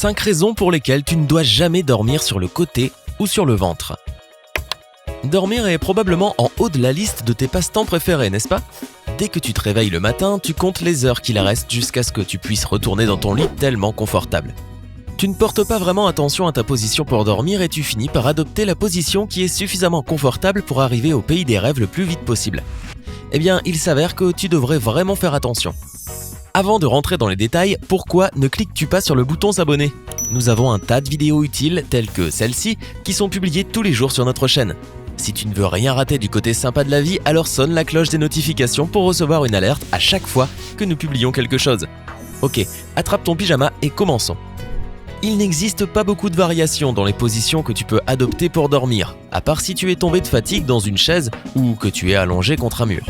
5 raisons pour lesquelles tu ne dois jamais dormir sur le côté ou sur le ventre. Dormir est probablement en haut de la liste de tes passe-temps préférés, n'est-ce pas ? Dès que tu te réveilles le matin, tu comptes les heures qu'il reste jusqu'à ce que tu puisses retourner dans ton lit tellement confortable. Tu ne portes pas vraiment attention à ta position pour dormir et tu finis par adopter la position qui est suffisamment confortable pour arriver au pays des rêves le plus vite possible. Eh bien, il s'avère que tu devrais vraiment faire attention. Avant de rentrer dans les détails, pourquoi ne cliques-tu pas sur le bouton s'abonner ? Nous avons un tas de vidéos utiles, telles que celle-ci, qui sont publiées tous les jours sur notre chaîne. Si tu ne veux rien rater du côté sympa de la vie, alors sonne la cloche des notifications pour recevoir une alerte à chaque fois que nous publions quelque chose. Ok, attrape ton pyjama et commençons. Il n'existe pas beaucoup de variations dans les positions que tu peux adopter pour dormir, à part si tu es tombé de fatigue dans une chaise ou que tu es allongé contre un mur.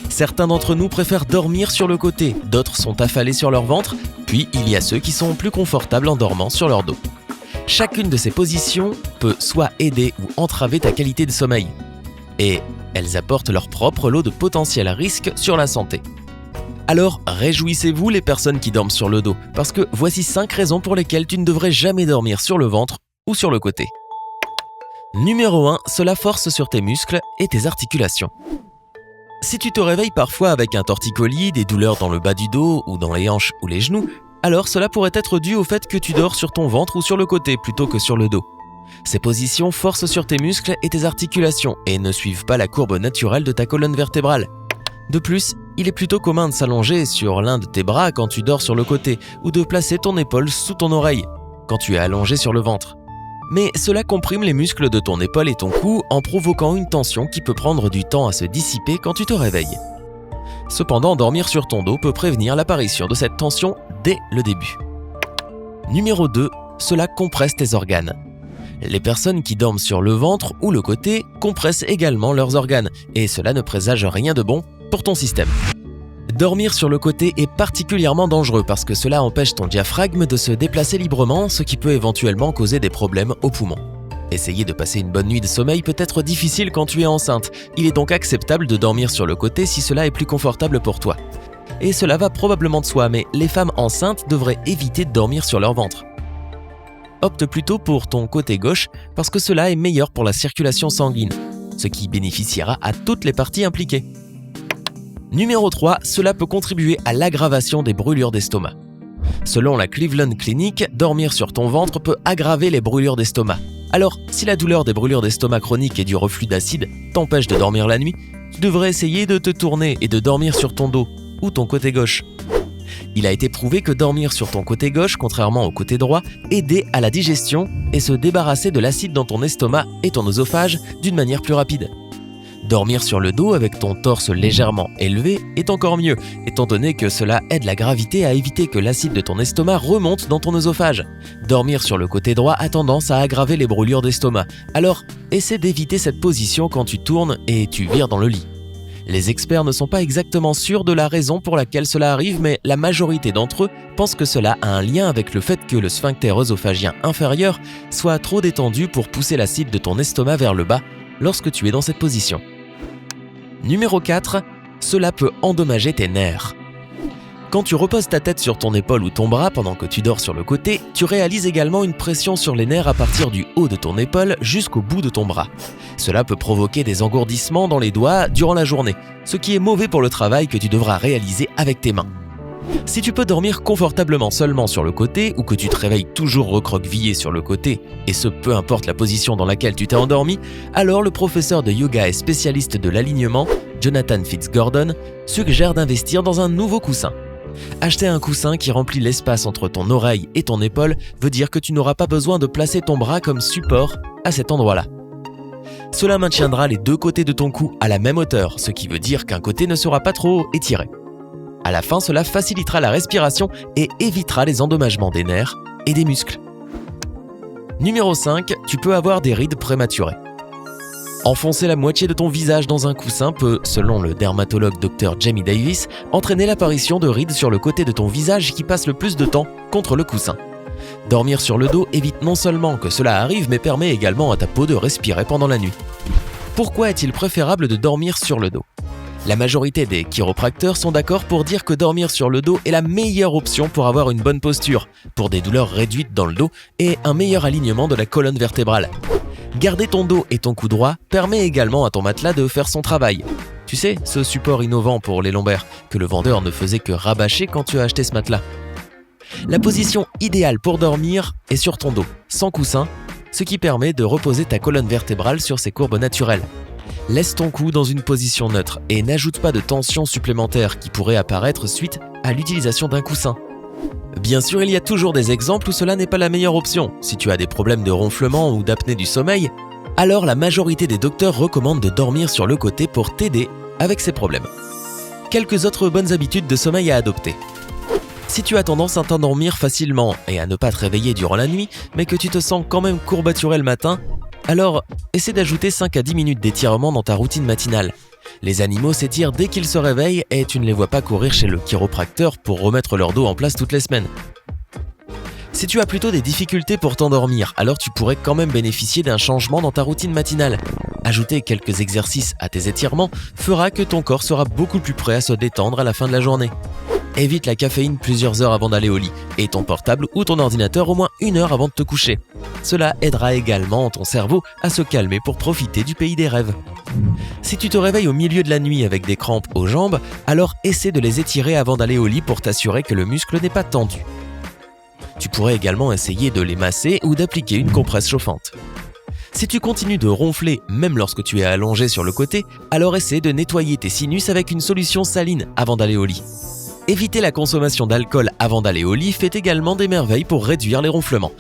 Certains d'entre nous préfèrent dormir sur le côté, d'autres sont affalés sur leur ventre, puis il y a ceux qui sont plus confortables en dormant sur leur dos. Chacune de ces positions peut soit aider ou entraver ta qualité de sommeil. Et elles apportent leur propre lot de potentiels risques sur la santé. Alors, réjouissez-vous les personnes qui dorment sur le dos, parce que voici 5 raisons pour lesquelles tu ne devrais jamais dormir sur le ventre ou sur le côté. Numéro 1, cela force sur tes muscles et tes articulations. Si tu te réveilles parfois avec un torticolis, des douleurs dans le bas du dos ou dans les hanches ou les genoux, alors cela pourrait être dû au fait que tu dors sur ton ventre ou sur le côté plutôt que sur le dos. Ces positions forcent sur tes muscles et tes articulations et ne suivent pas la courbe naturelle de ta colonne vertébrale. De plus, il est plutôt commun de s'allonger sur l'un de tes bras quand tu dors sur le côté ou de placer ton épaule sous ton oreille quand tu es allongé sur le ventre. Mais cela comprime les muscles de ton épaule et ton cou en provoquant une tension qui peut prendre du temps à se dissiper quand tu te réveilles. Cependant, dormir sur ton dos peut prévenir l'apparition de cette tension dès le début. Numéro 2, cela compresse tes organes. Les personnes qui dorment sur le ventre ou le côté compressent également leurs organes et cela ne présage rien de bon pour ton système. Dormir sur le côté est particulièrement dangereux parce que cela empêche ton diaphragme de se déplacer librement, ce qui peut éventuellement causer des problèmes aux poumons. Essayer de passer une bonne nuit de sommeil peut être difficile quand tu es enceinte. Il est donc acceptable de dormir sur le côté si cela est plus confortable pour toi. Et cela va probablement de soi, mais les femmes enceintes devraient éviter de dormir sur leur ventre. Opte plutôt pour ton côté gauche parce que cela est meilleur pour la circulation sanguine, ce qui bénéficiera à toutes les parties impliquées. Numéro 3, cela peut contribuer à l'aggravation des brûlures d'estomac. Selon la Cleveland Clinic, dormir sur ton ventre peut aggraver les brûlures d'estomac. Alors, si la douleur des brûlures d'estomac chroniques et du reflux d'acide t'empêche de dormir la nuit, tu devrais essayer de te tourner et de dormir sur ton dos ou ton côté gauche. Il a été prouvé que dormir sur ton côté gauche, contrairement au côté droit, aidait à la digestion et se débarrasser de l'acide dans ton estomac et ton œsophage d'une manière plus rapide. Dormir sur le dos avec ton torse légèrement élevé est encore mieux, étant donné que cela aide la gravité à éviter que l'acide de ton estomac remonte dans ton œsophage. Dormir sur le côté droit a tendance à aggraver les brûlures d'estomac, alors essaie d'éviter cette position quand tu tournes et tu vires dans le lit. Les experts ne sont pas exactement sûrs de la raison pour laquelle cela arrive, mais la majorité d'entre eux pensent que cela a un lien avec le fait que le sphincter œsophagien inférieur soit trop détendu pour pousser l'acide de ton estomac vers le bas lorsque tu es dans cette position. Numéro 4, cela peut endommager tes nerfs. Quand tu reposes ta tête sur ton épaule ou ton bras pendant que tu dors sur le côté, tu réalises également une pression sur les nerfs à partir du haut de ton épaule jusqu'au bout de ton bras. Cela peut provoquer des engourdissements dans les doigts durant la journée, ce qui est mauvais pour le travail que tu devras réaliser avec tes mains. Si tu peux dormir confortablement seulement sur le côté ou que tu te réveilles toujours recroquevillé sur le côté, et ce peu importe la position dans laquelle tu t'es endormi, alors le professeur de yoga et spécialiste de l'alignement, Jonathan Fitz-Gordon, suggère d'investir dans un nouveau coussin. Acheter un coussin qui remplit l'espace entre ton oreille et ton épaule veut dire que tu n'auras pas besoin de placer ton bras comme support à cet endroit-là. Cela maintiendra les deux côtés de ton cou à la même hauteur, ce qui veut dire qu'un côté ne sera pas trop étiré. À la fin, cela facilitera la respiration et évitera les endommagements des nerfs et des muscles. Numéro 5, tu peux avoir des rides prématurées. Enfoncer la moitié de ton visage dans un coussin peut, selon le dermatologue Dr Jamie Davis, entraîner l'apparition de rides sur le côté de ton visage qui passe le plus de temps contre le coussin. Dormir sur le dos évite non seulement que cela arrive, mais permet également à ta peau de respirer pendant la nuit. Pourquoi est-il préférable de dormir sur le dos ? La majorité des chiropracteurs sont d'accord pour dire que dormir sur le dos est la meilleure option pour avoir une bonne posture, pour des douleurs réduites dans le dos et un meilleur alignement de la colonne vertébrale. Garder ton dos et ton cou droit permet également à ton matelas de faire son travail. Tu sais, ce support innovant pour les lombaires que le vendeur ne faisait que rabâcher quand tu as acheté ce matelas. La position idéale pour dormir est sur ton dos, sans coussin, ce qui permet de reposer ta colonne vertébrale sur ses courbes naturelles. Laisse ton cou dans une position neutre et n'ajoute pas de tension supplémentaire qui pourrait apparaître suite à l'utilisation d'un coussin. Bien sûr, il y a toujours des exemples où cela n'est pas la meilleure option. Si tu as des problèmes de ronflement ou d'apnée du sommeil, alors la majorité des docteurs recommandent de dormir sur le côté pour t'aider avec ces problèmes. Quelques autres bonnes habitudes de sommeil à adopter. Si tu as tendance à t'endormir facilement et à ne pas te réveiller durant la nuit, mais que tu te sens quand même courbaturé le matin, alors essaie d'ajouter 5 à 10 minutes d'étirement dans ta routine matinale. Les animaux s'étirent dès qu'ils se réveillent et tu ne les vois pas courir chez le chiropracteur pour remettre leur dos en place toutes les semaines. Si tu as plutôt des difficultés pour t'endormir, alors tu pourrais quand même bénéficier d'un changement dans ta routine matinale. Ajouter quelques exercices à tes étirements fera que ton corps sera beaucoup plus prêt à se détendre à la fin de la journée. Évite la caféine plusieurs heures avant d'aller au lit et ton portable ou ton ordinateur au moins 1 heure avant de te coucher. Cela aidera également ton cerveau à se calmer pour profiter du pays des rêves. Si tu te réveilles au milieu de la nuit avec des crampes aux jambes, alors essaie de les étirer avant d'aller au lit pour t'assurer que le muscle n'est pas tendu. Tu pourrais également essayer de les masser ou d'appliquer une compresse chauffante. Si tu continues de ronfler même lorsque tu es allongé sur le côté, alors essaie de nettoyer tes sinus avec une solution saline avant d'aller au lit. Éviter la consommation d'alcool avant d'aller au lit fait également des merveilles pour réduire les ronflements.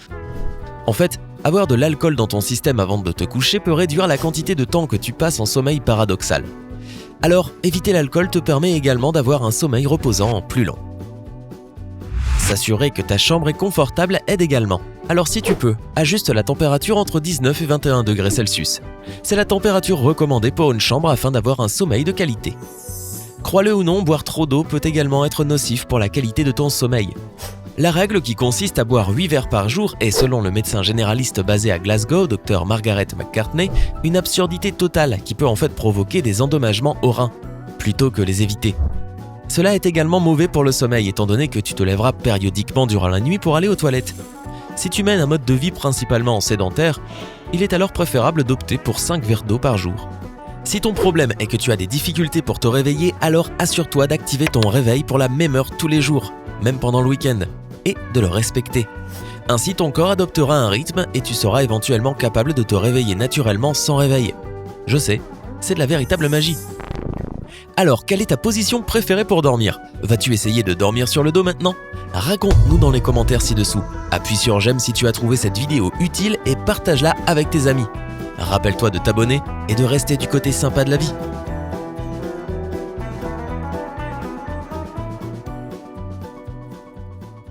En fait, avoir de l'alcool dans ton système avant de te coucher peut réduire la quantité de temps que tu passes en sommeil paradoxal. Alors, éviter l'alcool te permet également d'avoir un sommeil reposant plus long. S'assurer que ta chambre est confortable aide également. Alors si tu peux, ajuste la température entre 19 et 21 degrés Celsius. C'est la température recommandée pour une chambre afin d'avoir un sommeil de qualité. Crois-le ou non, boire trop d'eau peut également être nocif pour la qualité de ton sommeil. La règle qui consiste à boire 8 verres par jour est, selon le médecin généraliste basé à Glasgow, Dr Margaret McCartney, une absurdité totale qui peut en fait provoquer des endommagements aux reins, plutôt que les éviter. Cela est également mauvais pour le sommeil étant donné que tu te lèveras périodiquement durant la nuit pour aller aux toilettes. Si tu mènes un mode de vie principalement sédentaire, il est alors préférable d'opter pour 5 verres d'eau par jour. Si ton problème est que tu as des difficultés pour te réveiller, alors assure-toi d'activer ton réveil pour la même heure tous les jours, même pendant le week-end, et de le respecter. Ainsi, ton corps adoptera un rythme et tu seras éventuellement capable de te réveiller naturellement sans réveil. Je sais, c'est de la véritable magie. Alors, quelle est ta position préférée pour dormir ? Vas-tu essayer de dormir sur le dos maintenant ? Raconte-nous dans les commentaires ci-dessous. Appuie sur j'aime si tu as trouvé cette vidéo utile et partage-la avec tes amis. Rappelle-toi de t'abonner et de rester du côté sympa de la vie.